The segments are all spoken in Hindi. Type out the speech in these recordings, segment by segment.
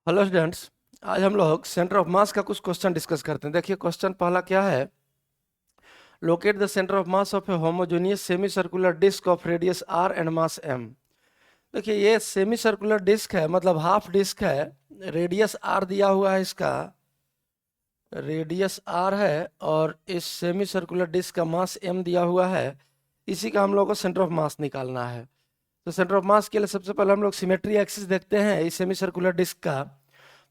Hello students. आज हम लोग सेंटर ऑफ मास का कुछ क्वेश्चन डिस्कस करते हैं। देखिए क्वेश्चन पहला क्या है। Locate the centre of mass of a homogeneous semi circular disc of radius R and mass M. देखिए ये सेमी सर्कुलर डिस्क है, मतलब हाफ डिस्क है। रेडियस आर दिया हुआ है, इसका रेडियस आर है और इस सेमी सर्कुलर डिस्क का मास एम दिया हुआ है। इसी का हम लोग को सेंटर ऑफ मास निकालना है। तो सेंटर ऑफ मास के लिए सबसे पहले हम लोग सिमेट्री एक्सिस देखते हैं इस सेमी सर्कुलर डिस्क का।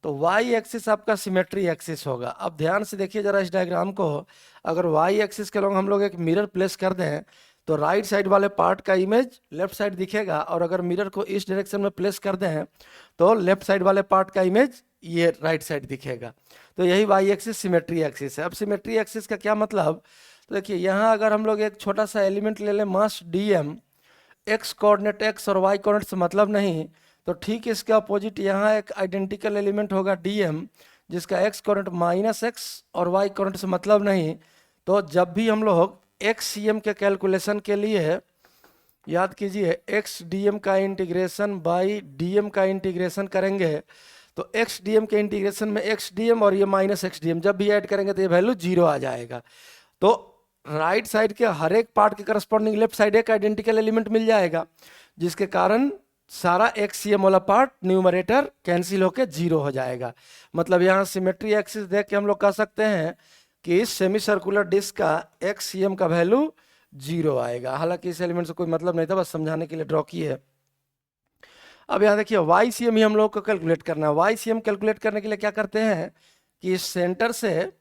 तो वाई एक्सिस आपका सिमेट्री एक्सिस होगा। अब ध्यान से देखिए जरा इस डायग्राम को। अगर वाई एक्सिस के लोग हम लोग एक मिरर प्लेस कर दें तो राइट साइड वाले पार्ट का इमेज लेफ्ट साइड दिखेगा, और अगर मिरर को इस डायरेक्शन में प्लेस कर दें तो लेफ्ट साइड वाले पार्ट का इमेज ये राइट साइड दिखेगा। तो यही वाई एक्सिस सिमेट्री एक्सिस है। अब सिमेट्री एक्सिस का क्या मतलब, तो देखिए यहाँ अगर हम लोग एक छोटा सा एलिमेंट ले लें mass D M, X coordinate X और वाई कोऑर्डिनेट से मतलब नहीं, तो ठीक इसके अपोजिट यहाँ एक आइडेंटिकल एलिमेंट होगा डी एम जिसका एक्स कोऑर्डिनेट माइनस एक्स और वाई कोऑर्डिनेट से मतलब नहीं। तो जब भी हम लोग एक्स सी एम के कैलकुलेशन के लिए याद कीजिए एक्स डी एम का इंटीग्रेशन बाई डी एम का इंटीग्रेशन करेंगे, तो एक्स डी एम के इंटीग्रेशन में एक्स डी एम और ये माइनस एक्स डी एम जब भी ऐड करेंगे तो ये वैल्यू जीरो आ जाएगा। तो राइट साइड के हर एक पार्ट के करस्पॉन्डिंग लेफ्ट साइड एक आइडेंटिकल एलिमेंट मिल जाएगा, जिसके कारण सारा एक्स सी एम वाला पार्ट न्यूमरेटर कैंसिल होकर जीरो हो जाएगा। मतलब यहाँ सिमेट्री एक्सिस देख के हम लोग कह सकते हैं कि इस सेमी सर्कुलर डिस्क का एक्स सी एम का वैल्यू जीरो आएगा। हालांकि इस एलिमेंट से कोई मतलब नहीं था, बस समझाने के लिए ड्रॉ किए है। अब यहाँ देखिए वाई सी एम ही हम लोग को कैलकुलेट करना है। वाई सी एम कैलकुलेट करने के लिए क्या करते हैं कि इस सेंटर से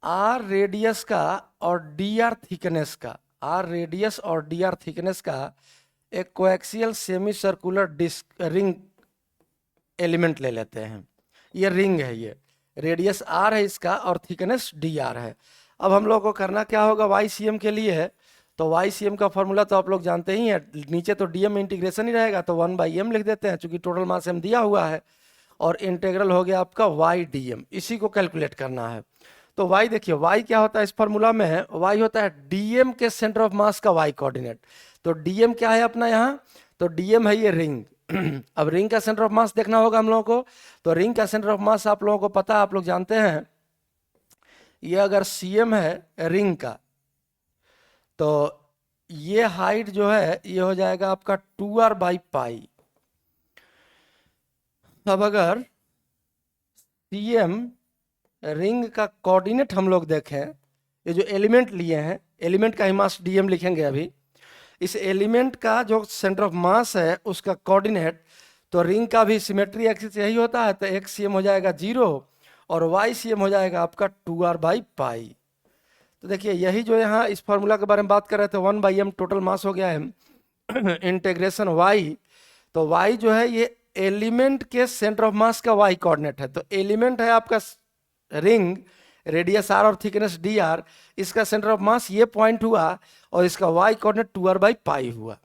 आर रेडियस का और डी आर थिकनेस का, आर रेडियस और डी आर थिकनेस का एक coaxial semi circular disc ring element ले लेते हैं। ये रिंग है, ये रेडियस आर है इसका और थिकनेस डी आर है। अब हम लोग को करना क्या होगा वाई सी एम के लिए, तो वाई सी एम का फॉर्मूला तो आप लोग जानते ही हैं। नीचे तो डी एम इंटीग्रेशन ही रहेगा, तो 1/m लिख देते हैं चूंकि टोटल मास एम दिया हुआ है, और इंटेग्रल हो गया आपका वाई डी एम। इसी को कैलकुलेट करना है। तो y देखिए y क्या होता है इस फॉर्मूला में है, y होता है dm के सेंटर ऑफ मास का y कोऑर्डिनेट। तो dm क्या है अपना यहाँ, तो dm है ये रिंग। अब रिंग का सेंटर ऑफ मास देखना होगा हम लोगों को। तो रिंग का सेंटर ऑफ मास आप लोगों को पता है, आप लोग जानते हैं। ये अगर cm है रिंग का, तो ये हाइट जो है ये हो जाएगा आपका 2r/पाई। अब अगर cm रिंग का कोऑर्डिनेट हम लोग देखें, ये जो एलिमेंट लिए हैं, एलिमेंट का ही मास डीएम लिखेंगे अभी। इस एलिमेंट का जो सेंटर ऑफ मास है उसका कोऑर्डिनेट, तो रिंग का भी सिमेट्री एक्सिस यही होता है, तो एक्स सी एम हो जाएगा जीरो और वाई सी एम हो जाएगा आपका 2r/पाई। तो देखिए यही जो यहाँ इस फॉर्मूला के बारे में बात कर रहे थे, 1/m टोटल मास हो गया है इंटीग्रेशन वाई। तो वाई जो है ये एलिमेंट के सेंटर ऑफ मास का वाई कोऑर्डिनेट है। तो एलिमेंट है आपका रिंग, रेडियस आर और थिकनेस डी आर, इसका सेंटर ऑफ मास ये पॉइंट हुआ और इसका वाई कोऑर्डिनेट 2r/पाई हुआ।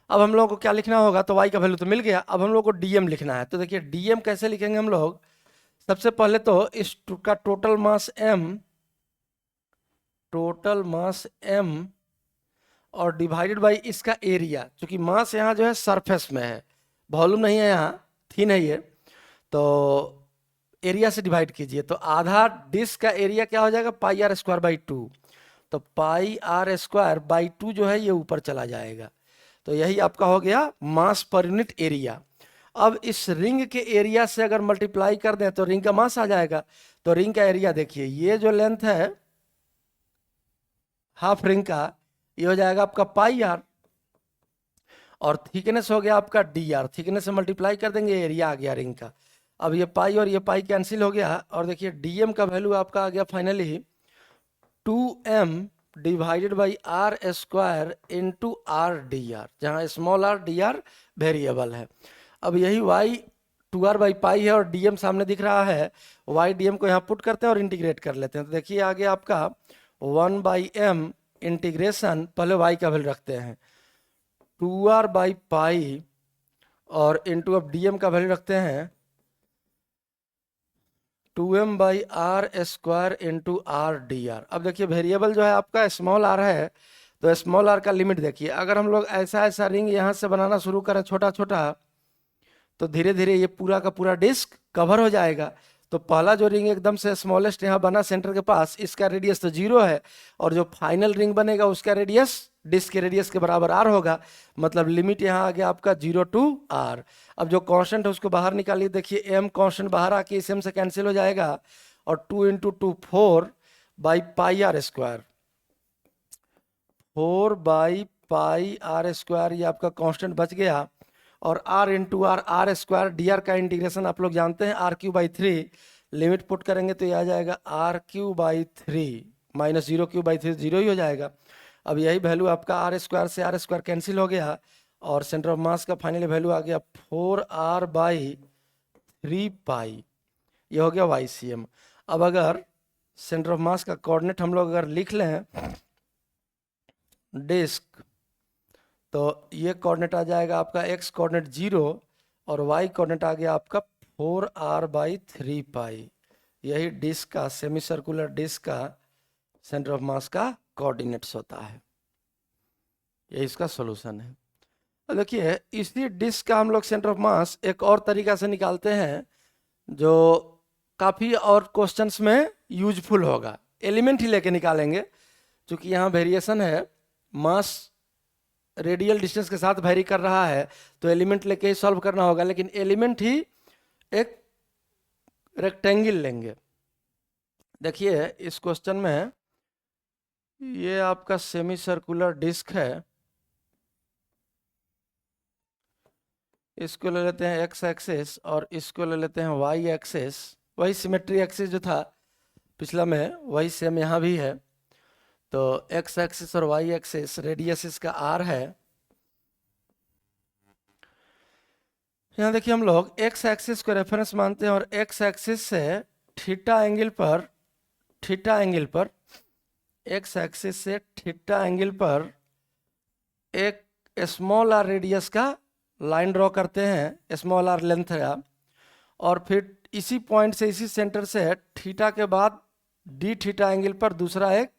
अब हम लोगों को क्या लिखना होगा, तो वाई का वैल्यू तो मिल गया, अब हम लोग को डीएम लिखना है। तो देखिए डीएम कैसे लिखेंगे हम लोग, सबसे पहले तो इस का total mass M, total mass M और डिवाइडेड बाई इसका एरिया, क्योंकि मास यहाँ जो है सरफेस में है, वॉल्यूम नहीं है, यहाँ थिन है ये, तो एरिया से डिवाइड कीजिए। तो आधा डिस्क का एरिया क्या हो जाएगा, πr²/2। तो πr²/2 जो है ये ऊपर चला जाएगा। तो यही आपका हो गया मास पर यूनिट एरिया। अब इस रिंग के एरिया से अगर मल्टीप्लाई कर दें तो रिंग का मास आ जाएगा। तो रिंग का एरिया देखिए, ये जो लेंथ है हाफ रिंग का, ये हो जाएगा आपका πr, और थिकनेस हो गया आपका dr। थिकनेस से मल्टीप्लाई कर देंगे, एरिया आ गया रिंग का। अब ये पाई और ये पाई कैंसिल हो गया, और देखिए डीएम का वैल्यू आपका आ गया finally 2m divided by r² into are D are, जहाँ स्मॉल r dr वेरिएबल है। अब यही y 2r/पाई है और dm सामने दिख रहा है, y dm को यहाँ पुट करते हैं और इंटीग्रेट कर लेते हैं। तो देखिए आगे आपका 1/m इंटीग्रेशन, पहले y का वैल्यू रखते हैं 2r/पाई और इंटू अब dm का वैल्यू रखते हैं 2m/r² into are D R. अब देखिए वेरिएबल जो है आपका स्मॉल r है, तो स्मॉल r का लिमिट देखिए। अगर हम लोग ऐसा ऐसा रिंग यहाँ से बनाना शुरू करें छोटा छोटा, तो धीरे धीरे ये पूरा का पूरा डिस्क कवर हो जाएगा। तो पहला जो रिंग एकदम से स्मॉलेस्ट यहाँ बना सेंटर के पास, इसका रेडियस तो 0 है, और जो फाइनल रिंग बनेगा उसका रेडियस डिस्क के रेडियस के बराबर r होगा। मतलब लिमिट यहाँ आ गया आपका 0 to r। अब जो कांस्टेंट है उसको बाहर निकालिए, देखिए m कांस्टेंट बाहर आके इस m से कैंसिल हो जाएगा, और 2 × 2 4 by pi R square, 4 by pi R square, ये आपका कांस्टेंट बच गया। और r × r स्क्वायर, dr का इंटीग्रेशन आप लोग जानते हैं r³ 3, लिमिट पुट करेंगे तो ये आ जाएगा r³ माइनस 0³ 3 0 ही हो जाएगा। अब यही वैल्यू आपका r स्क्वायर से r स्क्वायर कैंसिल हो गया, और सेंटर ऑफ मास का फाइनली वैल्यू आ गया 4r/3 पाई, ये हो गया YCM। अब अगर सेंटर ऑफ मास का कोऑर्डिनेट हम लोग अगर लिख लें डिस्क, तो ये कोऑर्डिनेट आ जाएगा आपका x कोऑर्डिनेट 0 और y कोऑर्डिनेट आ गया आपका 4r/3 पाई। यही डिस्क का, सेमी सर्कुलर डिस्क का सेंटर ऑफ मास का कोऑर्डिनेट्स होता है। ये इसका सॉल्यूशन है। अब देखिए इसी डिस्क का हम लोग सेंटर ऑफ मास एक और तरीका से निकालते हैं, जो काफ़ी और क्वेश्चंस में यूजफुल होगा। एलिमेंट ही लेके निकालेंगे, क्योंकि यहाँ वेरिएशन है, मास रेडियल डिस्टेंस के साथ वेरी कर रहा है, तो एलिमेंट लेके ही सॉल्व करना होगा। लेकिन एलिमेंट ही एक रेक्टेंगल लेंगे। देखिए इस क्वेश्चन में ये आपका सेमी सर्कुलर डिस्क है, इसको ले लेते हैं x एक्सिस और इसको ले लेते हैं y एक्सिस। वही सिमेट्री एक्सिस जो था पिछला में वही सेम यहाँ भी है। तो x एक्सिस और y एक्सिस, रेडियस इसका r है। यहाँ देखिए हम लोग x एक्सिस को रेफरेंस मानते हैं, और x एक्सिस से थीटा एंगल पर x एक्सिस से थीटा एंगल पर एक स्मॉल r रेडियस का लाइन ड्रॉ करते हैं, स्मॉल r लेंथ है, और फिर इसी पॉइंट से, इसी सेंटर से थीटा के बाद d थीटा एंगल पर दूसरा एक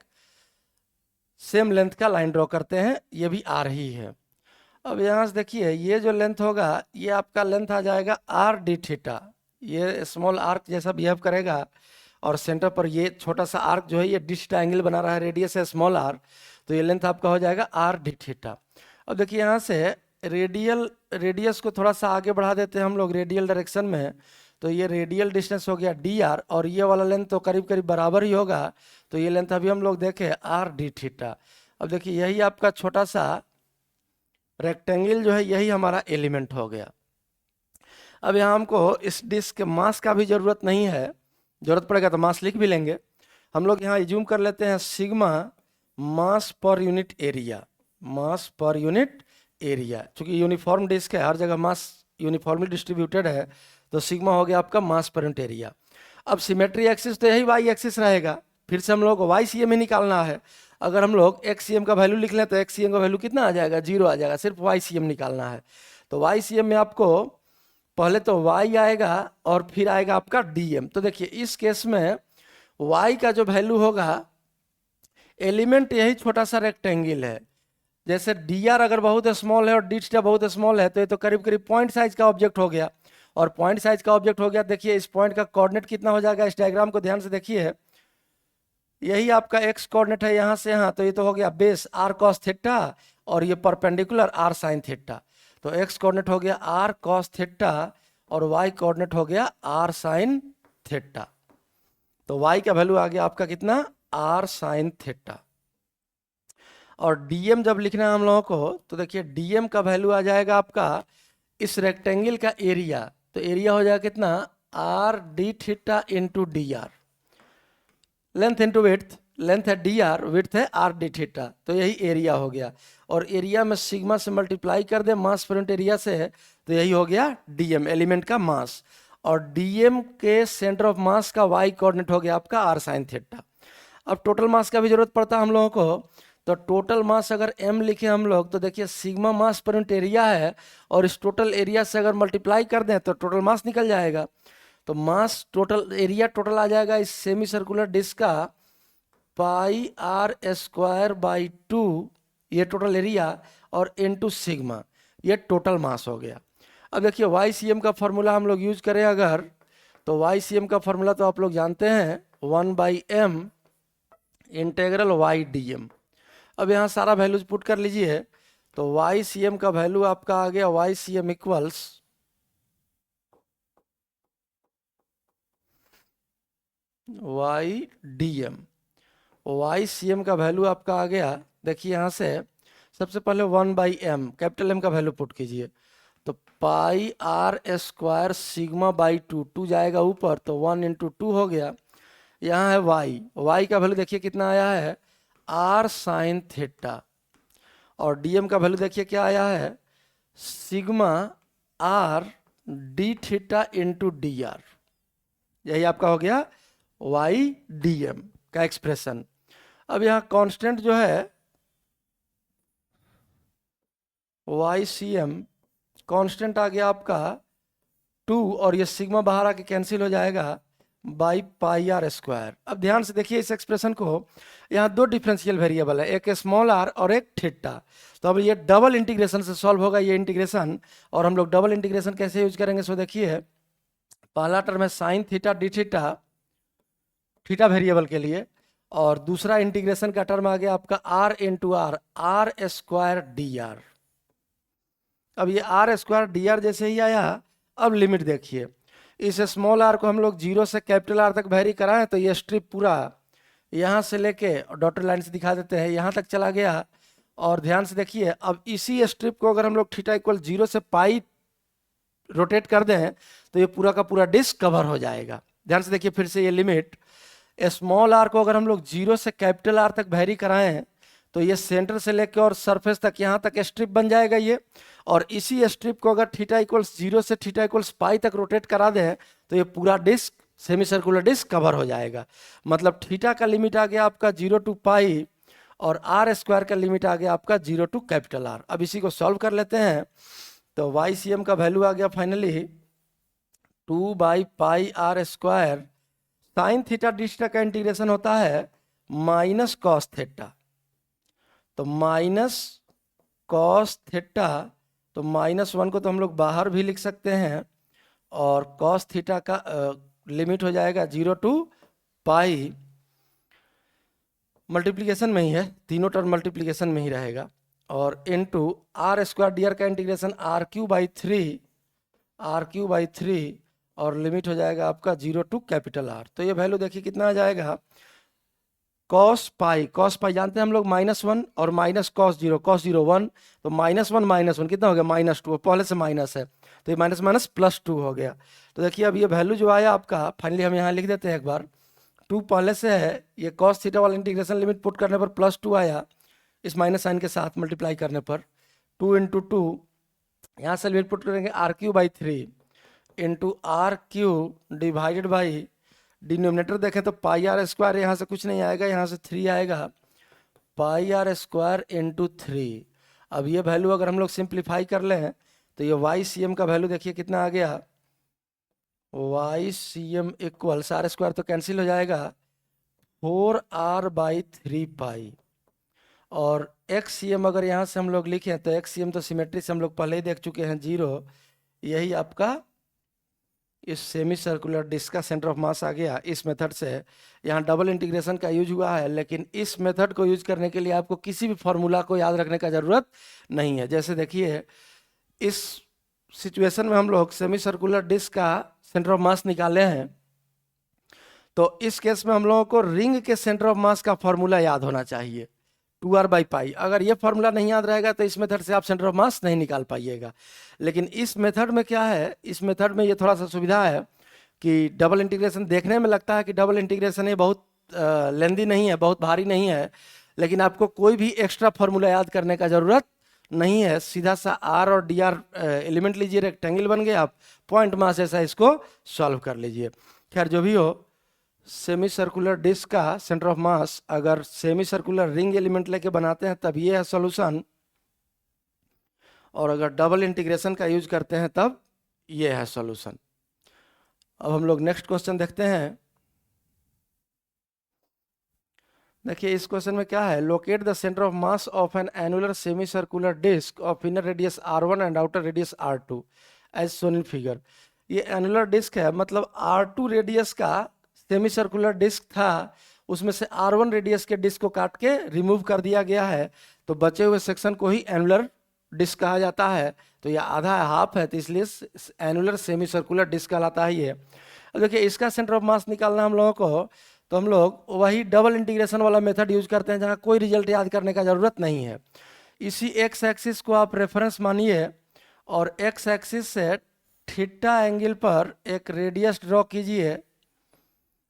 सेम लेंथ का लाइन ड्रॉ करते हैं, ये भी r ही है। अब यहाँ से देखिए ये जो लेंथ होगा ये आपका लेंथ आ जाएगा r/d थीटा, ये स्मॉल आर्क जैसा बिहेव करेगा, और सेंटर पर ये छोटा सा आर्क जो है ये d थीटा एंगल बना रहा है, रेडियस है स्मॉल r, तो ये लेंथ आपका हो जाएगा r/d थीटा। अब देखिए यहाँ से रेडियस को थोड़ा सा आगे बढ़ा देते हैं हम लोग रेडियल डायरेक्शन में, तो ये रेडियल डिस्टेंस हो गया dr, और ये वाला लेंथ तो करीब करीब बराबर ही होगा, तो ये लेंथ अभी हम लोग देखें r/d थीटा। अब देखिए यही आपका छोटा सा रेक्टेंगल जो है यही हमारा एलिमेंट हो गया। अब यहाँ हमको इस डिस्क के मास का भी जरूरत नहीं है, जरूरत पड़ेगा तो मास लिख भी लेंगे। हम लोग यहाँ एज्यूम कर लेते हैं सिग्मा मास पर यूनिट एरिया, चूंकि यूनिफॉर्म डिस्क है, हर जगह मास यूनिफॉर्मली डिस्ट्रीब्यूटेड है, तो सिग्मा हो गया आपका मास पर यूनिट एरिया। अब सिमेट्री एक्सिस तो यही वाई एक्सिस रहेगा, फिर से हम लोग को YCM ही निकालना है। अगर हम लोग XCM का वैल्यू लिख लें तो XCM का वैल्यू कितना आ जाएगा, 0 आ जाएगा, सिर्फ YCM निकालना है। तो YCM में आपको पहले तो Y आएगा और फिर आएगा आपका DM। तो देखिए इस केस में Y का जो वैल्यू होगा, एलिमेंट यही छोटा सा रेक्टेंगल है, जैसे dr अगर बहुत स्मॉल है और d थीटा बहुत स्मॉल है, तो ये तो करीब करीब पॉइंट साइज का ऑब्जेक्ट हो गया, और पॉइंट साइज का ऑब्जेक्ट हो गया। देखिए इस पॉइंट का कोऑर्डिनेट कितना हो जाएगा, इस डायग्राम को ध्यान से देखिए, यही आपका x कोऑर्डिनेट है यहाँ से यहाँ, तो ये तो हो गया बेस r cos थीटा, और ये परपेंडिकुलर r sin थीटा। तो x कोऑर्डिनेट हो गया r cos थीटा और y कोऑर्डिनेट हो गया r sin थीटा। तो y का वैल्यू आ गया आपका कितना, r sin थीटा। और dm जब लिखना है हम लोगों को, तो देखिए dm का वैल्यू आ जाएगा आपका इस रेक्टेंगल का एरिया, तो एरिया हो जाएगा कितना, r/d theta into dr, length into width, length है dr, विड्थ है r/d थीटा, तो यही एरिया हो गया। और एरिया में सिग्मा से मल्टीप्लाई कर दे मास पर यूनिट एरिया से, तो यही हो गया dm, एलिमेंट का मास। और dm के सेंटर ऑफ मास का y कोऑर्डिनेट हो गया आपका r sin थीटा। अब टोटल मास का भी जरूरत पड़ता है हम लोगों को, तो टोटल मास अगर m लिखे हम लोग, तो देखिए सिग्मा मास पर यूनिट एरिया है, और इस टोटल एरिया से अगर मल्टीप्लाई कर दें तो टोटल मास निकल जाएगा। तो मास टोटल एरिया टोटल आ जाएगा इस सेमी सर्कुलर डिस्क का πr²/2, ये टोटल एरिया, और इनटू सिग्मा, ये टोटल मास हो गया। अब देखिए वाई सी एम का फॉर्मूला हम लोग यूज करें अगर, तो वाई सी एम का फॉर्मूला तो आप लोग जानते हैं 1/m integral Y D M. अब यहाँ सारा वैल्यूज पुट कर लीजिए, तो वाई सी एम का वैल्यू आपका आ गया Y C M equals Y D M. Y C M का वैल्यू आपका आ गया, देखिए यहाँ से सबसे पहले 1/m कैपिटल एम का वैल्यू पुट कीजिए, तो pi R square sigma by two जाएगा ऊपर, तो 1 × 2 हो गया। यहाँ है वाई का वैल्यू देखिए कितना आया है आर साइन थीटा, और डीएम का वैल्यू देखिए क्या आया है sigma R D theta into D are. यही आपका हो गया वाई डी एम का एक्सप्रेशन। अब यहाँ कांस्टेंट जो है वाई सी एम कांस्टेंट आ गया आपका 2, और ये सिग्मा बाहर आके कैंसिल हो जाएगा बाई पाई आर स्क्वायर। अब ध्यान से देखिए इस एक्सप्रेशन को, यहाँ दो डिफरेंशियल वेरिएबल है, एक स्मॉल आर और एक थीटा। तो अब ये डबल इंटीग्रेशन से सॉल्व होगा ये इंटीग्रेशन, और हम लोग डबल इंटीग्रेशन कैसे यूज करेंगे सो देखिए, पहला टर्म है sign theta D theta, theta variable के लिए, और दूसरा इंटीग्रेशन का टर्म आ गया आपका R into R square D R. अब ये आर स्क्वायर डी आर जैसे ही आया, अब लिमिट देखिए, इस स्मॉल आर को हम लोग 0 से कैपिटल आर तक वेरी कराएं, तो ये स्ट्रिप पूरा यहाँ से लेके डॉटेड लाइन से दिखा देते हैं यहाँ तक चला गया। और ध्यान से देखिए, अब इसी स्ट्रिप को अगर हम लोग थीटा इक्वल 0 से पाई रोटेट कर दें, तो ये पूरा का पूरा डिस्क कवर हो जाएगा। ध्यान से देखिए फिर से ये लिमिट, स्मॉल आर को अगर हम लोग 0 से कैपिटल आर तक वेरी कराएं, तो ये सेंटर से लेकर और सरफेस तक यहाँ तक स्ट्रिप बन जाएगा ये, और इसी स्ट्रिप को अगर थीटा इक्वल्स 0 से थीटा इक्वल्स पाई तक रोटेट करा दें, तो ये पूरा disc semi circular disc cover हो जाएगा। मतलब थीटा का लिमिट आ गया आपका 0 टू पाई, और आर स्क्वायर का लिमिट आ गया आपका 0 टू कैपिटल आर। अब इसी को सॉल्व कर लेते हैं, तो वाई सी एम का वैल्यू आ गया फाइनली 2/पाई R square, sine theta D theta का इंटीग्रेशन होता है माइनस कॉस थीटा, तो माइनस कॉस थीटा, तो -1 को तो हम लोग बाहर भी लिख सकते हैं, और कॉस थीटा का लिमिट हो जाएगा 0 टू पाई, मल्टीप्लिकेशन में ही है, तीनों टर्म मल्टीप्लिकेशन में ही रहेगा, और into R square D R का इंटीग्रेशन r³ बाई थ्री, और लिमिट हो जाएगा आपका 0 टू कैपिटल आर। तो ये वैल्यू देखिए कितना आ जाएगा कॉस पाई जानते हैं हम लोग -1, और माइनस कॉस 0 1, तो -1 कितना हो गया -2, पहले से माइनस है, तो ये माइनस माइनस +2 हो गया। तो देखिए अब ये वैल्यू जो आया आपका फाइनली हम यहाँ लिख देते हैं एक बार, 2 पहले से है, ये कॉस थीटा वाला इंटीग्रेशन लिमिट पुट करने पर +2 आया, इस माइनस साइन के साथ मल्टीप्लाई करने पर 2 × 2, यहाँ से लिमिट पुट करेंगे r³ into r³ divided by denominator देखें तो पाई आर स्क्वायर, यहाँ से कुछ नहीं आएगा, यहाँ से 3 आएगा, पाई आर स्क्वायर इंटू 3। अब ये वैल्यू अगर हम लोग सिंप्लीफाई कर लें, तो ये वाई सी एम का वैल्यू देखिए कितना आ गया, Y C M equals R square तो कैंसिल हो जाएगा 4r/3 पाई, और एक्स सी एम अगर यहाँ से हम लोग लिखें, तो एक्स सी एम तो सिमेट्री से हम लोग पहले ही देख चुके हैं 0, यही आपका इस सेमी सर्कुलर डिस्क का सेंटर ऑफ मास आ गया। इस मेथड से यहाँ डबल इंटीग्रेशन का यूज हुआ है, लेकिन इस मेथड को यूज करने के लिए आपको किसी भी फॉर्मूला को याद रखने का ज़रूरत नहीं है। जैसे देखिए इस सिचुएशन में हम लोग सेमी सर्कुलर डिस्क का सेंटर ऑफ मास निकाले हैं, तो इस केस में हम लोगों को रिंग के सेंटर ऑफ मास का फॉर्मूला याद होना चाहिए 2r/पाई। अगर ये फॉर्मूला नहीं याद रहेगा तो इस मेथड से आप सेंटर ऑफ मास नहीं निकाल पाइएगा। लेकिन इस मेथड में क्या है, इस मेथड में ये थोड़ा सा सुविधा है कि डबल इंटीग्रेशन देखने में लगता है कि डबल इंटीग्रेशन ये बहुत लेंदी नहीं है, बहुत भारी नहीं है, लेकिन आपको कोई भी एक्स्ट्रा फॉर्मूला याद करने का ज़रूरत नहीं है। सीधा सा आर और डी आर एलिमेंट लीजिए, रेक्टेंगल बन गया, आप पॉइंट मास ऐसा इसको सॉल्व कर लीजिए। खैर जो भी हो, सेमी सर्कुलर डिस्क का सेंटर ऑफ मास अगर सेमी सर्कुलर रिंग एलिमेंट लेके बनाते हैं तब ये है सॉल्यूशन, और अगर डबल इंटीग्रेशन का यूज करते हैं तब ये है सॉल्यूशन। अब हम लोग नेक्स्ट क्वेश्चन देखते हैं। देखिए इस क्वेश्चन में क्या है, locate the centre of mass of an annular semi circular disc of inner radius r1 and outer radius r2 as shown in figure. ये एनुलर डिस्क है, मतलब R2 रेडियस का सेमी सर्कुलर डिस्क था, उसमें से R1 रेडियस के डिस्क को काट के रिमूव कर दिया गया है, तो बचे हुए सेक्शन को ही एनुलर डिस्क कहा जाता है। तो ये आधा हाफ है, तो इसलिए एनुलर सेमी सर्कुलर डिस्क कहलाता है ये। अब देखिए इसका सेंटर ऑफ मास निकालना हम लोगों को, तो हम लोग वही डबल इंटीग्रेशन वाला मेथड यूज करते हैं, जहाँ कोई रिजल्ट याद करने का जरूरत नहीं है। इसी एक्स एक्सिस को आप रेफरेंस मानिए और एक्स एक्सिस से थीटा एंगल पर एक रेडियस ड्रॉ कीजिए,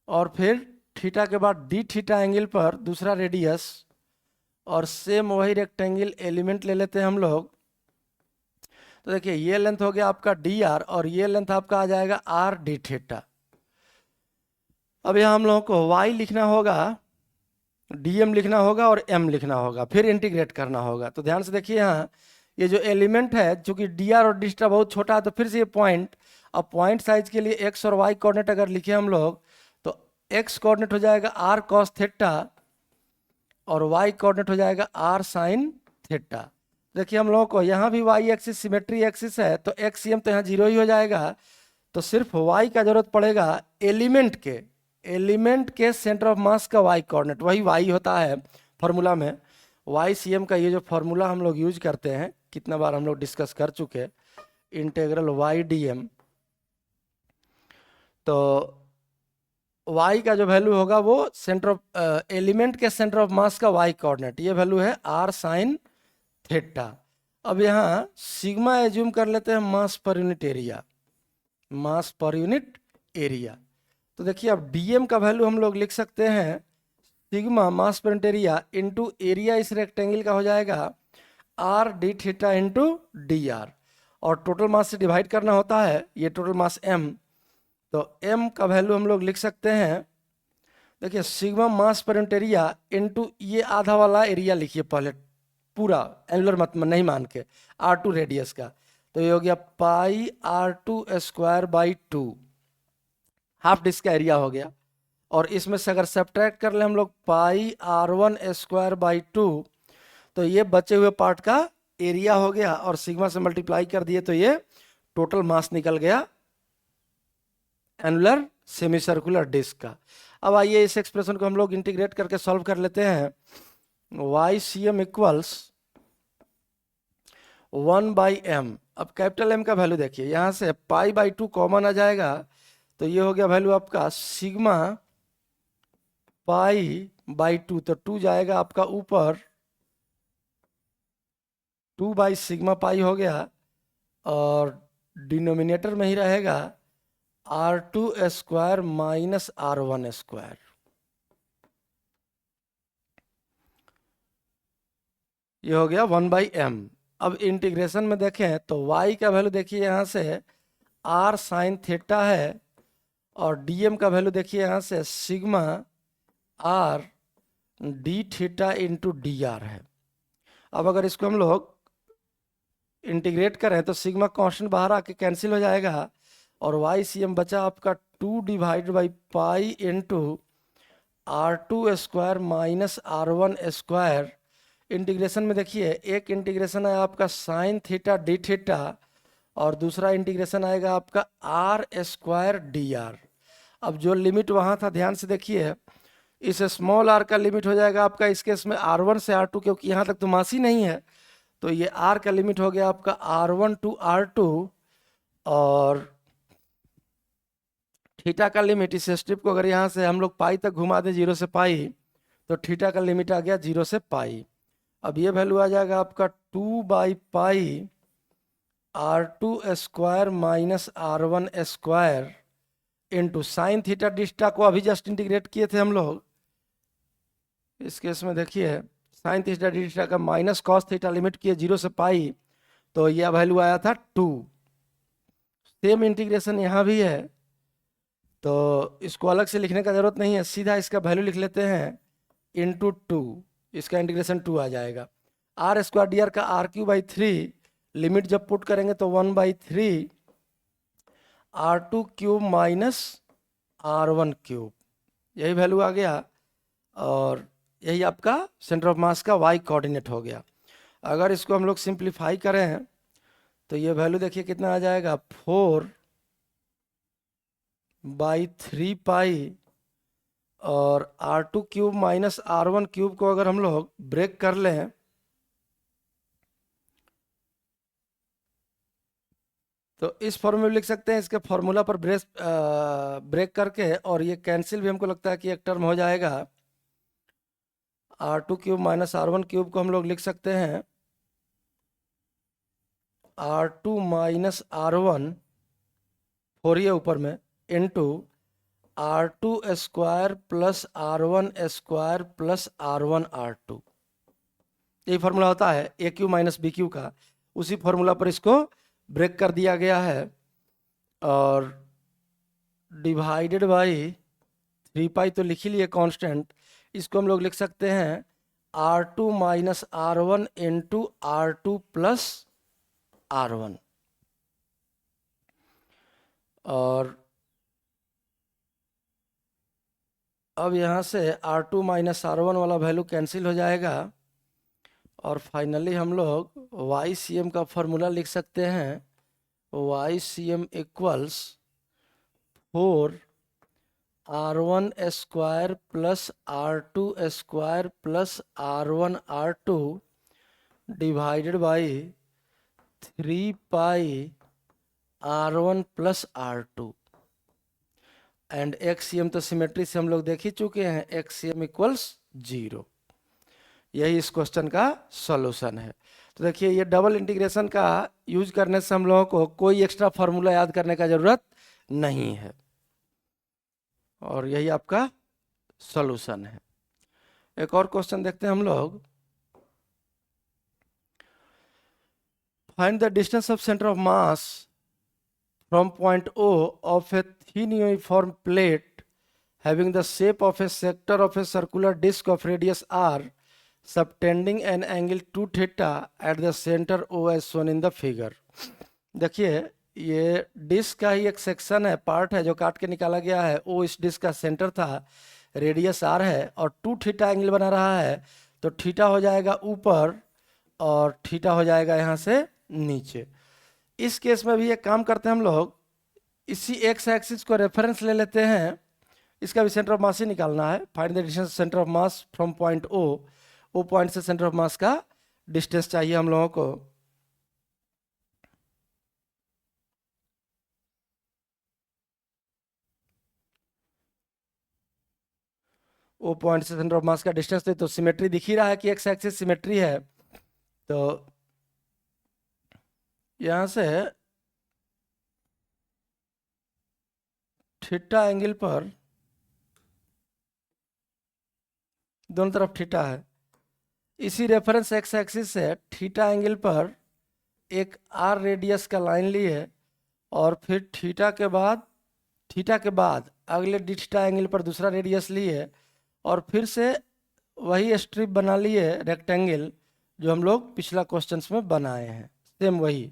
और फिर थीटा के बाद डी थीटा एंगल पर दूसरा रेडियस, और सेम वही रेक्टेंगल एलिमेंट ले लेते हैं हम लोग। तो देखिए ये लेंथ हो गया आपका डी आर, और ये लेंथ आपका आ जाएगा आर डी थीटा। अब यहाँ हम लोगों को y लिखना होगा, dm लिखना होगा और m लिखना होगा, फिर इंटीग्रेट करना होगा। तो ध्यान से देखिए यहाँ ये जो एलिमेंट है, चूंकि dr और d बहुत छोटा है, तो फिर से ये पॉइंट, अब पॉइंट साइज के लिए x और y कोऑर्डिनेट अगर लिखे हम लोग, तो x कोऑर्डिनेट हो जाएगा r cos थीटा और y कोऑर्डिनेट हो जाएगा r sin थीटा। देखिए हम लोगों को यहाँ भी y एक्सिस सिमेट्री एक्सिस है, तो x तो यहाँ 0 ही हो जाएगा, तो सिर्फ y का जरूरत पड़ेगा एलिमेंट के सेंटर ऑफ मास का y कोऑर्डिनेट, वही y होता है फॉर्मूला में। YCM का ये जो फॉर्मूला हम लोग यूज करते हैं, कितना बार हम लोग डिस्कस कर चुके, इंटीग्रल y dm। तो y का जो वैल्यू होगा वो सेंटर ऑफ एलिमेंट के सेंटर ऑफ मास का y कोऑर्डिनेट, ये वैल्यू है r sin थीटा। अब यहाँ सिग्मा एज्यूम कर लेते हैं मास पर यूनिट एरिया। तो देखिए अब dm का वैल्यू हम लोग लिख सकते हैं सिग्मा मास पर यूनिट एरिया इंटू एरिया इस रेक्टेंगल का हो जाएगा r D theta into D R, और टोटल मास से डिवाइड करना होता है, ये टोटल मास m, तो m का वैल्यू हम लोग लिख सकते हैं, देखिए सिग्मा मास पर यूनिट एरिया इंटू ये आधा वाला एरिया लिखिए पहले, पूरा एनुलर मत नहीं मान के, R2 रेडियस का, तो ये हो गया pi R2 square by 2, half disc का एरिया हो गया। और इसमें से अगर सब्ट्रैक्ट कर ले हम लोग पाई R1 स्क्वायर बाई 2, तो ये बचे हुए पार्ट का एरिया हो गया, और सिग्मा से मल्टीप्लाई कर दिए तो ये टोटल मास निकल गया एनुलर सेमी सर्कुलर डिस्क का। अब आइए इस एक्सप्रेशन को हम लोग इंटीग्रेट करके सॉल्व कर लेते हैं। YCM equals 1/m। अब कैपिटल M का वैल्यू देखिए, यहाँ से पाई बाई 2 कॉमन आ जाएगा, तो ये हो गया वैल्यू आपका सिग्मा पाई बाई 2, तो 2 जाएगा आपका ऊपर, 2 बाई सिग्मा पाई हो गया, और डिनोमिनेटर में ही रहेगा R2 square minus R1 square. ये हो गया 1/m। अब इंटीग्रेशन में देखें तो y का वैल्यू देखिए यहाँ से r साइन थीटा है, और dm का वैल्यू देखिए यहाँ से sigma r D theta into D are है। अब अगर इसको हम लोग इंटीग्रेट करें तो सिग्मा कांस्टेंट बाहर आके कैंसिल हो जाएगा, और YCM बचा आपका 2 divide by pi into R2 square minus R1 square. Integration में देखिए एक इंटीग्रेशन है आपका साइन थीटा डी थीटा, और दूसरा इंटीग्रेशन आएगा आपका आर स्क्वायर डी आर। अब जो लिमिट वहाँ था ध्यान से देखिए, इस स्मॉल आर का लिमिट हो जाएगा आपका इस केस में R1 से R2, क्योंकि यहाँ तक तो मास ही नहीं है, तो ये R का लिमिट हो गया आपका R1 टू R2, और थीटा का लिमिट, इस स्ट्रिप को अगर यहाँ से हम लोग पाई तक घुमा दें 0 से पाई, तो थीटा का लिमिट आ गया 0 से पाई। अब ये वैल्यू आ जाएगा आपका 2 by pi R2 square minus R1 square into sine theta Dista को अभी जस्ट इंटीग्रेट किए थे हम लोग। इस केस में देखिए साइन थीटा डिस्टा का माइनस कॉस थीटा लिमिट किए 0 से पाई, तो यह वैल्यू आया था 2। सेम इंटीग्रेशन यहाँ भी है, तो इसको अलग से लिखने का जरूरत नहीं है, सीधा इसका वैल्यू लिख लेते हैं इंटू 2, इसका इंटीग्रेशन 2 आ जाएगा। आर स्क्वायर डी आर का r³/3 लिमिट जब पुट करेंगे तो 1/3 R2³ माइनस R1³, यही वैल्यू आ गया, और यही आपका सेंटर ऑफ मास का y कोऑर्डिनेट हो गया। अगर इसको हम लोग सिंप्लीफाई करें तो ये वैल्यू देखिए कितना आ जाएगा, 4/3 पाई, और r2³ माइनस r1³ को अगर हम लोग ब्रेक कर लें तो इस फॉर्मूले में लिख सकते हैं, इसके फॉर्मूला पर ब्रेक करके, और ये कैंसिल भी हमको लगता है कि एक टर्म हो जाएगा। r2³ माइनस r1³ को हम लोग लिख सकते हैं r2 माइनस r1, फोड़िए ऊपर में, into r2² plus r1² plus r1r2। यही फॉर्मूला होता है AQ माइनस BQ का। उसी फॉर्मूला पर इसको ब्रेक कर दिया गया है, और डिवाइडेड बाई 3 पाई तो लिख ही लिए कांस्टेंट, इसको हम लोग लिख सकते हैं r2 minus r1 into r2 plus r1। और अब यहाँ से r2 माइनस r1 वाला वैल्यू कैंसिल हो जाएगा, और फाइनली हम लोग YCM का फॉर्मूला लिख सकते हैं। YCM equals 4r1² plus r2² plus r1r2 divided by 3 pi r1 plus r2। And XCM तो सिमेट्री से हम लोग देख ही चुके हैं, XCM इक्वल्स 0। यही इस क्वेश्चन का सॉल्यूशन है। तो देखिए ये डबल इंटीग्रेशन का यूज करने से हम लोगों को कोई एक्स्ट्रा फार्मूला याद करने का जरूरत नहीं है, और यही आपका सॉल्यूशन है। एक और क्वेश्चन देखते हैं हम लोग। Find the distance of centre of mass from point O of a thin uniform plate having the shape of a sector of a circular disc of radius r subtending an angle 2 theta at the center O as shown in the figure। देखिए ये डिस्क का ही एक सेक्शन है, पार्ट है जो काट के निकाला गया है। O इस डिस्क का सेंटर था, रेडियस r है, और 2 थीटा एंगल बना रहा है। तो थीटा हो जाएगा ऊपर और थीटा हो जाएगा यहाँ से नीचे। इस केस में भी एक काम करते हैं हम लोग, इसी एक्स एक्सिस को रेफरेंस ले लेते हैं, इसका भी सेंटर ऑफ मास ही निकालना है। Find the distance centre of mass from point O point से सेंटर ऑफ मास का डिस्टेंस चाहिए हम लोगों को। ओ पॉइंट से सेंटर ऑफ मास का डिस्टेंस तो सिमेट्री दिख ही रहा है कि एक्स एक्सिस सिमेट्री है। तो यहां से थीटा एंगल पर दोनों तरफ थीटा है, इसी रेफरेंस एक्स एक्सिस से थीटा एंगल पर एक आर रेडियस का लाइन लिए, और फिर थीटा के बाद अगले डी थीटा एंगल पर दूसरा रेडियस लिए, और फिर से वही स्ट्रिप बना लिए रेक्टेंगल जो हम लोग पिछला क्वेश्चंस में बनाए हैं, सेम वही।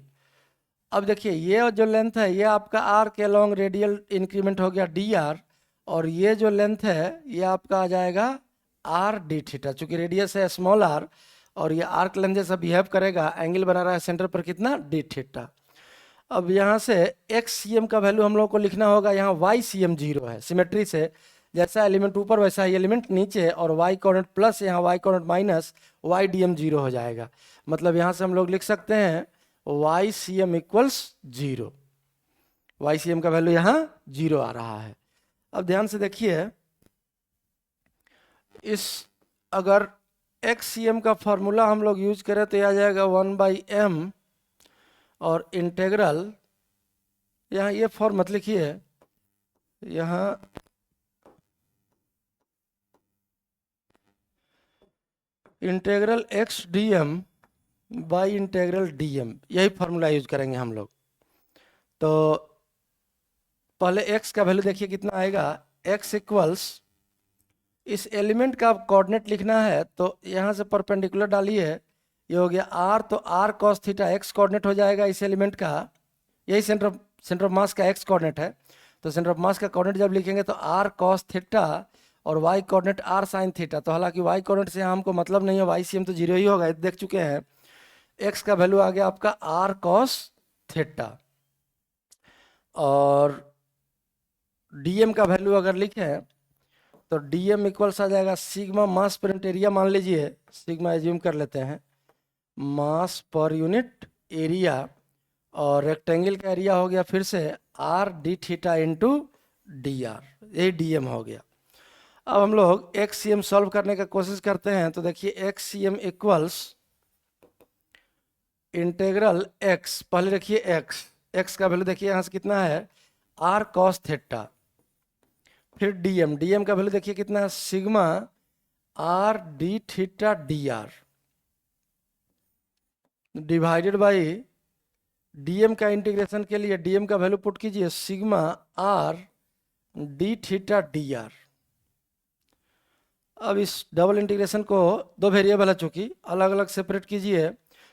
अब देखिए ये जो लेंथ है ये आपका आर के लॉन्ग रेडियल इंक्रीमेंट हो गया dr, और ये जो लेंथ है ये आपका आ जाएगा आर डी थीटा। चूंकि रेडियस है स्मॉल आर और ये आर्क लेंथ जैसा बिहेव करेगा, एंगल बना रहा है सेंटर पर कितना, डी थीटा। अब यहाँ से XCM का वैल्यू हम लोग को लिखना होगा, यहाँ YCM 0 है। सिमेट्री से जैसा एलिमेंट ऊपर वैसा ही एलिमेंट नीचे, और y कोऑर्डिनेट प्लस यहाँ y कोऑर्डिनेट माइनस YDM 0 हो जाएगा। मतलब यहाँ से हम लोग लिख सकते हैं YCM इक्वल्स 0। YCM का वैल्यू यहाँ 0 आ रहा है। अब ध्यान से देखिए, इस अगर XCM का फॉर्मूला हम लोग यूज करें तो यह आ जाएगा 1/m, और इंटेग्रल यहाँ ये फॉर्म मत लिखिए, यहाँ integral x dm by integral dm, यही फॉर्मूला यूज करेंगे हम लोग। तो पहले x का वैल्यू देखिए कितना आएगा, x इक्वल्स, इस एलिमेंट का कोऑर्डिनेट लिखना है तो यहाँ से परपेंडिकुलर डालिए, ये हो गया r, तो r cos theta x coordinate हो जाएगा इस एलिमेंट का, यही सेंटर ऑफ मास का x कोऑर्डिनेट है। तो सेंटर ऑफ मास का कोऑर्डिनेट जब लिखेंगे तो r cos थीटा और y coordinate r sin theta. तो हालांकि y कोऑर्डिनेट से हमको मतलब नहीं है, YCM तो 0 ही होगा, देख चुके हैं। x का वैल्यू आ गया आपका r cos थीटा, और डीएम का वैल्यू अगर लिखें तो डीएम इक्वल्स आ जाएगा सिग्मा मास पर यूनिट एरिया, मान लीजिए सिग्मा एज्यूम कर लेते हैं, मास पर यूनिट एरिया, और रेक्टेंगल का एरिया हो गया फिर से R D theta into D are, यही डीएम हो गया। अब हम लोग एक्स सी एम सॉल्व करने का कोशिश करते हैं, तो देखिए X C M equals integral X, पहले देखिए एक्स, एक्स का वैल्यू देखिए यहाँ से कितना है आर कॉस थीटा, फिर डीएम, डीएम का वैल्यू देखिए कितना है sigma R D theta D R, divided by DM का इंटीग्रेशन के लिए डीएम का वैल्यू पुट कीजिए sigma R D theta D R. अब इस डबल इंटीग्रेशन को दो वेरिएबल है चूंकि अलग अलग सेपरेट कीजिए,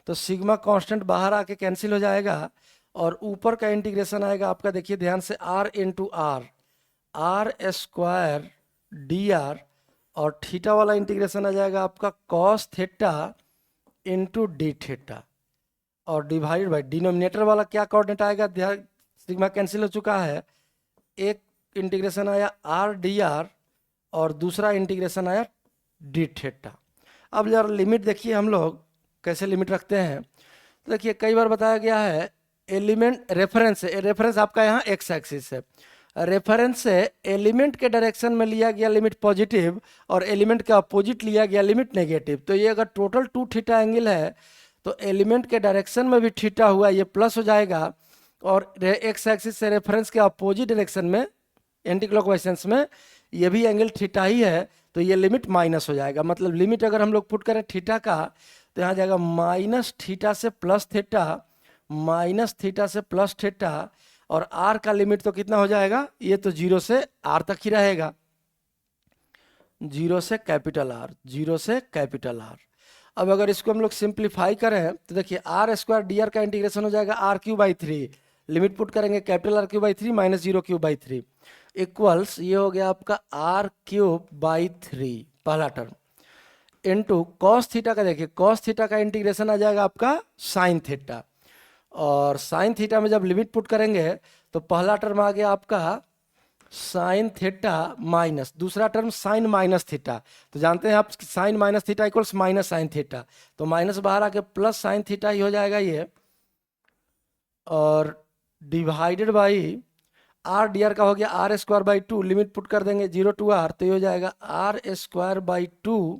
तो सिग्मा कांस्टेंट बाहर आके कैंसिल हो जाएगा, और ऊपर का इंटीग्रेशन आएगा आपका, देखिए ध्यान से R into R, R square D R, और थीटा वाला इंटीग्रेशन आ जाएगा आपका cos theta into D theta, और डिवाइडेड बाई डिनोमिनेटर वाला क्या कोऑर्डिनेट आएगा, सिग्मा कैंसिल हो चुका है, एक इंटीग्रेशन आया आर डी आर और दूसरा इंटीग्रेशन आया डी थीटा। अब जरा लिमिट देखिए हम लोग कैसे लिमिट रखते हैं, तो देखिए कई बार बताया गया है एलिमेंट रेफरेंस है, रेफरेंस आपका यहाँ एक्स एक्सिस है, रेफरेंस से एलिमेंट के डायरेक्शन में लिया गया लिमिट पॉजिटिव और एलिमेंट के अपोजिट लिया गया लिमिट नेगेटिव, तो ये अगर टोटल 2 थीटा एंगल है तो एलिमेंट के डायरेक्शन में भी थीटा हुआ ये प्लस हो जाएगा, और एक्स एक्सिस से रेफरेंस के अपोजिट डायरेक्शन में एंटी क्लॉकवाइज सेंस में ये भी एंगल थीटा ही है, तो ये लिमिट माइनस हो जाएगा। मतलब लिमिट अगर हम लोग पुट करें थीटा का तो यहाँ जाएगा माइनस थीटा से प्लस थीटा, माइनस थीटा से प्लस थीटा, और आर का लिमिट तो कितना हो जाएगा, ये तो 0 से आर तक ही रहेगा, 0 से कैपिटल आर, 0 से कैपिटल आर। अब अगर इसको हम लोग सिंप्लीफाई करें तो देखिए आर स्क्वायर डी आर का इंटीग्रेशन हो जाएगा R cube by 3, limit put करेंगे capital R cube by 3 minus 0 cube by 3 equals ये हो गया आपका आर क्यूब बाई 3 पहला टर्म, इनटू कॉस थीटा का, देखिए कॉस थीटा का इंटीग्रेशन आ जाएगा आपका साइन थीटा, और साइन थीटा में जब लिमिट पुट करेंगे तो पहला टर्म आ गया आपका साइन थीटा माइनस, दूसरा टर्म साइन माइनस थीटा, तो जानते हैं आप sine minus theta equals minus sine theta, तो माइनस बाहर आके प्लस साइन थीटा ही हो जाएगा ये, और divided by R D R का हो गया R square by 2, limit put कर देंगे 0 टू आर, तो ये हो जाएगा आर स्क्वायर बाई 2,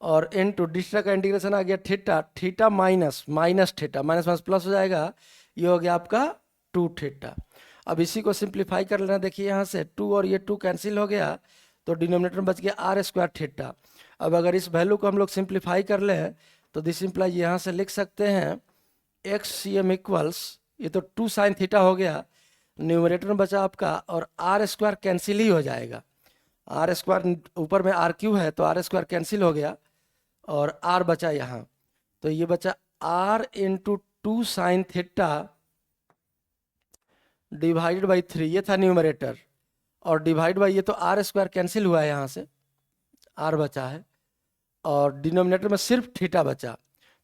और इन टू डिस्टा का इंटीग्रेशन आ गया theta, theta minus minus theta, minus minus plus हो जाएगा, ये हो गया आपका 2 थीटा। अब इसी को सिंप्लीफाई कर लेना, देखिए यहाँ से 2 और ये 2 कैंसिल हो गया, तो डिनोमिनेटर में बच गया आर स्क्वायर थीटा। अब अगर इस वैल्यू को हम लोग सिंप्लीफाई कर लें तो दिस इम्प्लाई यहाँ से लिख सकते हैं एक्स सी एम इक्वल्स, ये तो 2 साइन थीटा हो गया, न्यूमरेटर में बचा आपका, और आर स्क्वायर कैंसिल ही हो जाएगा, आर स्क्वायर ऊपर में आर क्यू है तो आर स्क्वायर कैंसिल हो गया, और आर बचा यहाँ, तो ये बचा R into 2 sine theta divided by 3, ये था न्यूमरेटर, और डिवाइड बाई ये तो आर स्क्वायर कैंसिल हुआ है यहाँ से, आर बचा है, और डिनोमिनेटर में सिर्फ थीटा बचा,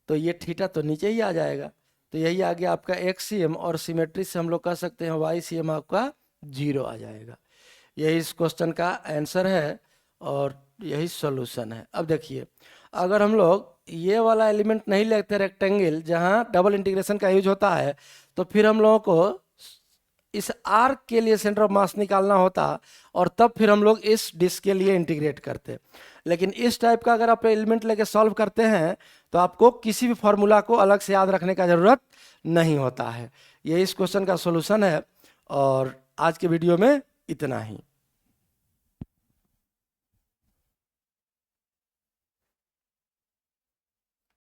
तो ये थीटा तो नीचे ही आ जाएगा, तो यही आ गया आपका एक्स सी एम, और सिमेट्री से हम लोग कह सकते हैं वाई सी एम आपका 0 आ जाएगा। यही इस क्वेश्चन का आंसर है और यही सॉल्यूशन है। अब देखिए अगर हम लोग ये वाला एलिमेंट नहीं लेते रेक्टेंगल जहाँ डबल इंटीग्रेशन का यूज होता है, तो फिर हम लोगों को इस आर्क के लिए सेंटर ऑफ मास निकालना होता, और तब फिर हम लोग इस डिस्क के लिए इंटीग्रेट करते। लेकिन इस टाइप का अगर आप एलिमेंट लेके सॉल्व करते हैं तो आपको किसी भी फॉर्मूला को अलग से याद रखने का ज़रूरत नहीं होता है। ये इस क्वेश्चन का सॉल्यूशन है, और आज के वीडियो में इतना ही।